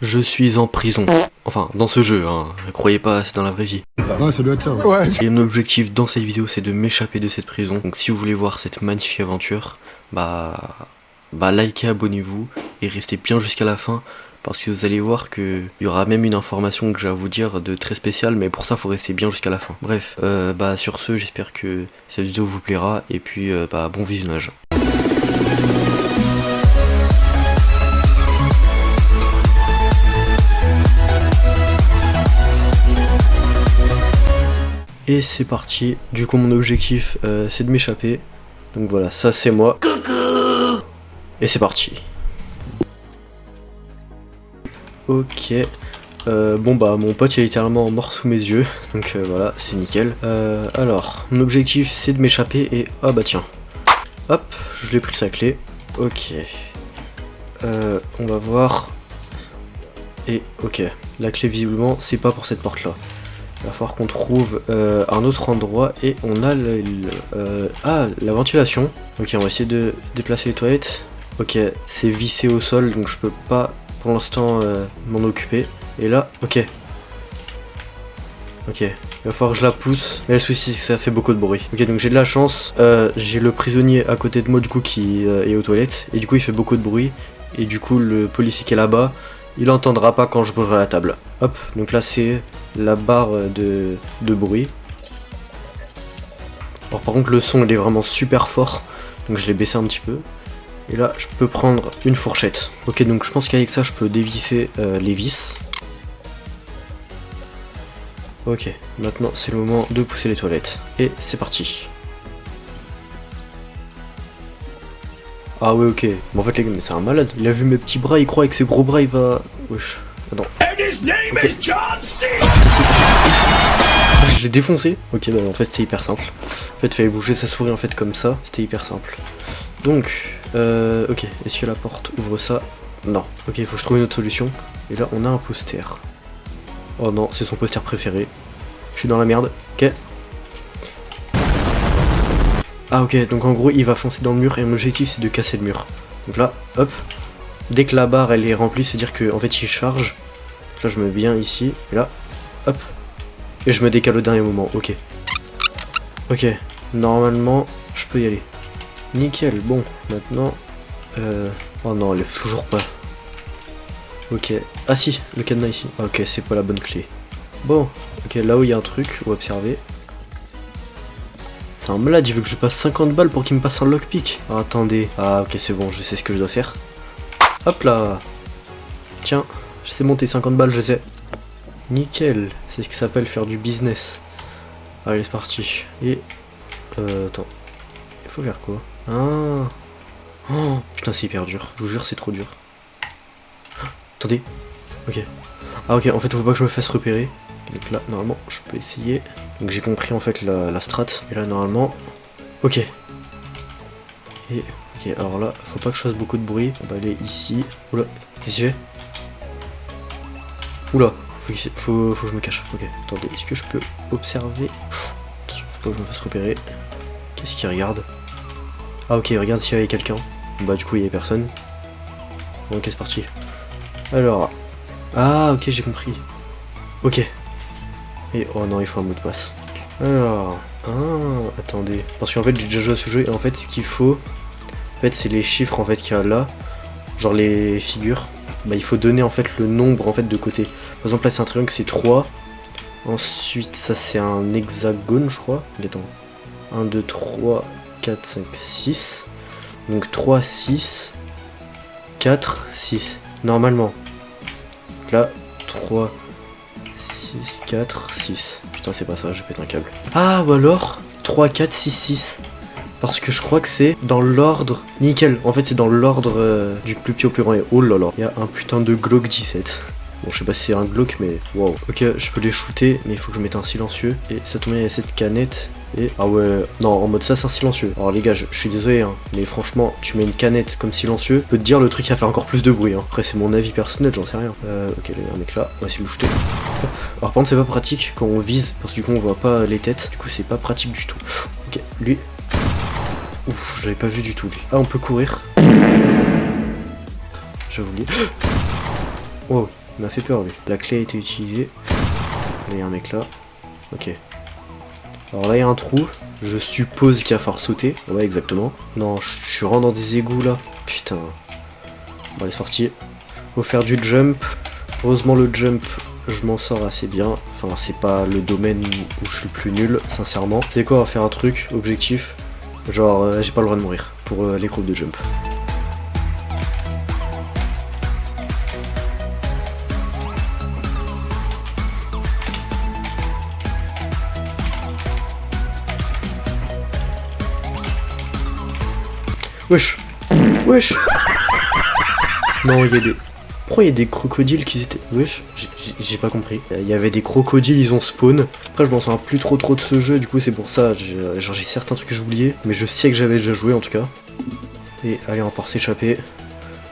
Je suis en prison. Enfin, dans ce jeu, hein. Croyez pas, c'est dans la vraie vie. Ouais, ça doit être ça. Ouais. Et mon objectif dans cette vidéo, c'est de m'échapper de cette prison. Donc si vous voulez voir cette magnifique aventure, bah likez, abonnez-vous et restez bien jusqu'à la fin. Parce que vous allez voir qu'il y aura même une information que j'ai à vous dire de très spéciale, mais pour ça faut rester bien jusqu'à la fin. Bref, sur ce, j'espère que cette vidéo vous plaira, et puis bon visionnage. Et c'est parti, du coup mon objectif c'est de m'échapper. Donc voilà, ça c'est moi. Et c'est parti. Ok. Mon pote il est littéralement mort sous mes yeux. Donc voilà, c'est nickel. Alors, mon objectif c'est de m'échapper et... Ah bah tiens. Hop, je l'ai pris sa clé. Ok. On va voir. Et ok, la clé visiblement c'est pas pour cette porte là. Il va falloir qu'on trouve un autre endroit et on a la ventilation. Ok, on va essayer de déplacer les toilettes. Ok, c'est vissé au sol donc je peux pas pour l'instant m'en occuper. Et là, ok. Ok, il va falloir que je la pousse. Mais le souci c'est que ça fait beaucoup de bruit. Ok, donc j'ai de la chance. J'ai le prisonnier à côté de moi du coup qui est aux toilettes. Et du coup il fait beaucoup de bruit. Et du coup le policier qui est là-bas, il entendra pas quand je bougerai la table. Hop, donc là c'est la barre de bruit. Alors par contre le son il est vraiment super fort, donc je l'ai baissé un petit peu. Et là je peux prendre une fourchette. Ok, donc je pense qu'avec ça je peux dévisser les vis. Ok, maintenant c'est le moment de pousser les toilettes. Et c'est parti. Ah ouais, ok. Bon, en fait les gars, mais c'est un malade. Il a vu mes petits bras, il croit avec ses gros bras il va... Wesh. Attends. Okay. Je l'ai défoncé. Ok, bah en fait c'est hyper simple. En fait il fallait bouger sa souris en fait comme ça. C'était hyper simple. Donc, ok. Est-ce que la porte ouvre ça? Non. Ok, il faut que je trouve une autre solution. Et là on a un poster. Oh non, c'est son poster préféré. Je suis dans la merde. Ok. Ah ok, donc en gros il va foncer dans le mur et mon objectif c'est de casser le mur. Donc là, hop. Dès que la barre elle est remplie, c'est à dire que en fait il charge. Là je me mets bien ici, et là, hop. Et je me décale au dernier moment, ok. Ok, normalement je peux y aller. Nickel, bon, maintenant... Oh non, elle est toujours pas. Ok, ah si, le cadenas ici. Ok, c'est pas la bonne clé. Bon, ok, là où il y a un truc, on va observer. C'est un malade, il veut que je passe 50 balles pour qu'il me passe un lockpick. Ah, attendez. Ah ok, c'est bon, je sais ce que je dois faire. Hop là. Tiens, je sais monter 50 balles, je sais. Nickel, c'est ce qui s'appelle faire du business. Allez, c'est parti. Et... attends. Il faut faire quoi? Ah. Oh, putain, c'est hyper dur. Je vous jure, c'est trop dur. Attendez. Ok. Ah ok, en fait, faut pas que je me fasse repérer. Donc là, normalement, je peux essayer. Donc j'ai compris en fait la strat. Et là, normalement... Ok. Et... Ok, alors là, faut pas que je fasse beaucoup de bruit. On va aller ici. Oula, qu'est-ce qu'il fait? Oula, faut que je me cache. Ok, attendez, est-ce que je peux observer? Faut pas que je me fasse repérer. Qu'est-ce qu'il regarde? Ah ok, regarde s'il y avait quelqu'un. Bah du coup, il y avait personne. Bon, ok, c'est parti. Alors... Ah ok, j'ai compris. Ok. Et oh non, il faut un mot de passe. Alors... Ah, attendez. Parce qu'en fait, j'ai déjà joué à ce jeu et en fait, ce qu'il faut... En fait, c'est les chiffres en fait qu'il y a là. Genre les figures. Bah, il faut donner en fait le nombre en fait de côté. Par exemple, là, c'est un triangle, c'est 3. Ensuite, ça, c'est un hexagone, je crois. Attends. 1, 2, 3, 4, 5, 6. Donc 3, 6, 4, 6. Normalement. Donc là, 3, 6, 4, 6. Putain, c'est pas ça, je pète un câble. Ah, ou alors 3, 4, 6, 6. Parce que je crois que c'est dans l'ordre... Nickel, en fait c'est dans l'ordre du plus petit au plus grand. Et oh là là, il y a un putain de Glock 17. Bon, je sais pas si c'est un Glock, mais wow. Ok, je peux les shooter, mais il faut que je mette un silencieux. Et ça tombe bien, il y a cette canette. Et ah ouais, non, en mode ça c'est un silencieux. Alors les gars, je suis désolé, hein, mais franchement, tu mets une canette comme silencieux, je peux te dire le truc qui va faire encore plus de bruit. Hein. Après, c'est mon avis personnel, j'en sais rien. Ok, il y a un mec là, on va essayer de le shooter. Hop. Alors par contre, c'est pas pratique quand on vise, parce que du coup, on voit pas les têtes. Du coup, c'est pas pratique du tout. Ok, lui. Ouf, j'avais pas vu du tout lui. Ah, on peut courir. J'avoue. Oh, Il m'a fait peur lui. La clé a été utilisée. Il y a un mec là. Ok. Alors là il y a un trou. Je suppose qu'il va falloir sauter. Ouais exactement. Non, je suis rentré dans des égouts là. Putain. Bon allez c'est parti. Faut faire du jump. Heureusement le jump, je m'en sors assez bien. Enfin c'est pas le domaine où je suis le plus nul, sincèrement. C'est quoi, on va faire un truc, objectif. Genre j'ai pas le droit de mourir pour les groupes de jump. Wesh. Wesh. Non, il y a des... Pourquoi il y a des crocodiles qui étaient... Wesh, j'ai pas compris. Il y avait des crocodiles, ils ont spawn. Après, je m'en souviens plus trop de ce jeu, du coup, c'est pour ça. Genre, j'ai certains trucs que j'ai oubliés, mais je sais que j'avais déjà joué, en tout cas. Et allez, on va pouvoir s'échapper.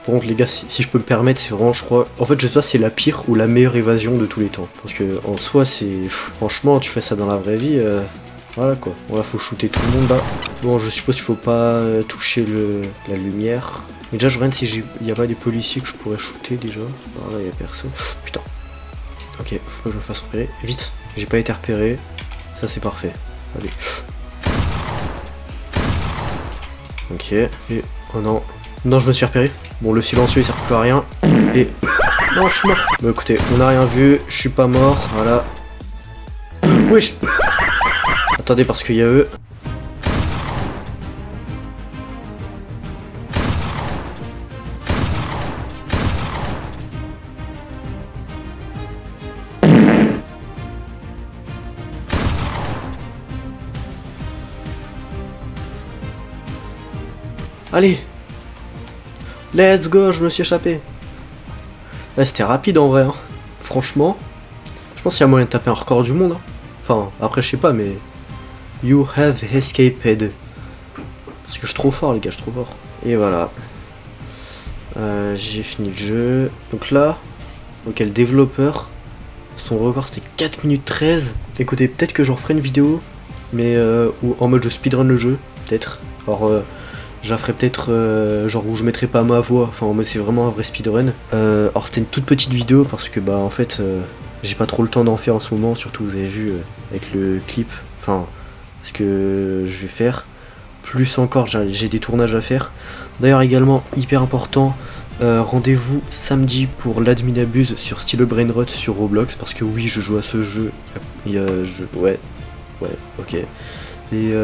Par contre, les gars, si je peux me permettre, c'est vraiment, je crois... En fait, je sais pas si c'est la pire ou la meilleure évasion de tous les temps. Parce que, en soi, c'est... Franchement, tu fais ça dans la vraie vie... Voilà quoi, voilà, faut shooter tout le monde là. Bon, je suppose qu'il faut pas toucher la lumière. Mais déjà, je regarde si il y a pas des policiers que je pourrais shooter déjà. Alors là, il y a personne. Putain. Ok, faut que je me fasse repérer. Vite, j'ai pas été repéré. Ça, c'est parfait. Allez. Ok. Et. Oh non. Non, je me suis repéré. Bon, le silencieux il sert plus à rien. Et. Non, je suis mort. Bon, écoutez, on n'a rien vu. Je suis pas mort. Voilà. Wesh. Attendez, parce qu'il y a eux. Allez. Let's go, je me suis échappé. Ouais, c'était rapide en vrai. Hein. Franchement, je pense qu'il y a moyen de taper un record du monde. Hein. Enfin, après, je sais pas, mais... You have escaped. Parce que je suis trop fort les gars, je suis trop fort. Et voilà. J'ai fini le jeu. Donc là, ok, le développeur, son record c'était 4 minutes 13. Écoutez, peut-être que j'en ferai une vidéo, mais ou en mode je speedrun le jeu, peut-être. Alors j'en ferai peut-être genre où je mettrai pas ma voix, enfin en mode c'est vraiment un vrai speedrun. Alors c'était une toute petite vidéo parce que bah en fait j'ai pas trop le temps d'en faire en ce moment, surtout vous avez vu avec le clip, enfin ce que je vais faire. Plus encore, j'ai des tournages à faire. D'ailleurs également, hyper important, rendez-vous samedi pour l'admin abuse sur Style Brainrot sur Roblox. Parce que oui, je joue à ce jeu. Ouais, ok. Et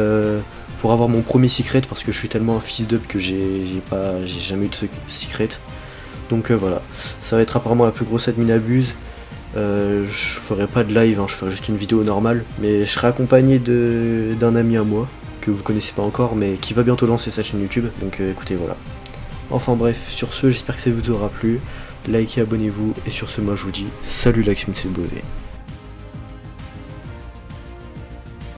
pour avoir mon premier secret, parce que je suis tellement un fils d'up que j'ai jamais eu de secret. Donc voilà, ça va être apparemment la plus grosse admin abuse. Je ferai pas de live, hein, je ferai juste une vidéo normale, mais je serai accompagné d'un ami à moi, que vous connaissez pas encore, mais qui va bientôt lancer sa chaîne YouTube, donc écoutez, voilà. Enfin bref, sur ce, j'espère que ça vous aura plu, likez, abonnez-vous, et sur ce, moi je vous dis, salut Laxmi, c'est Beauvais.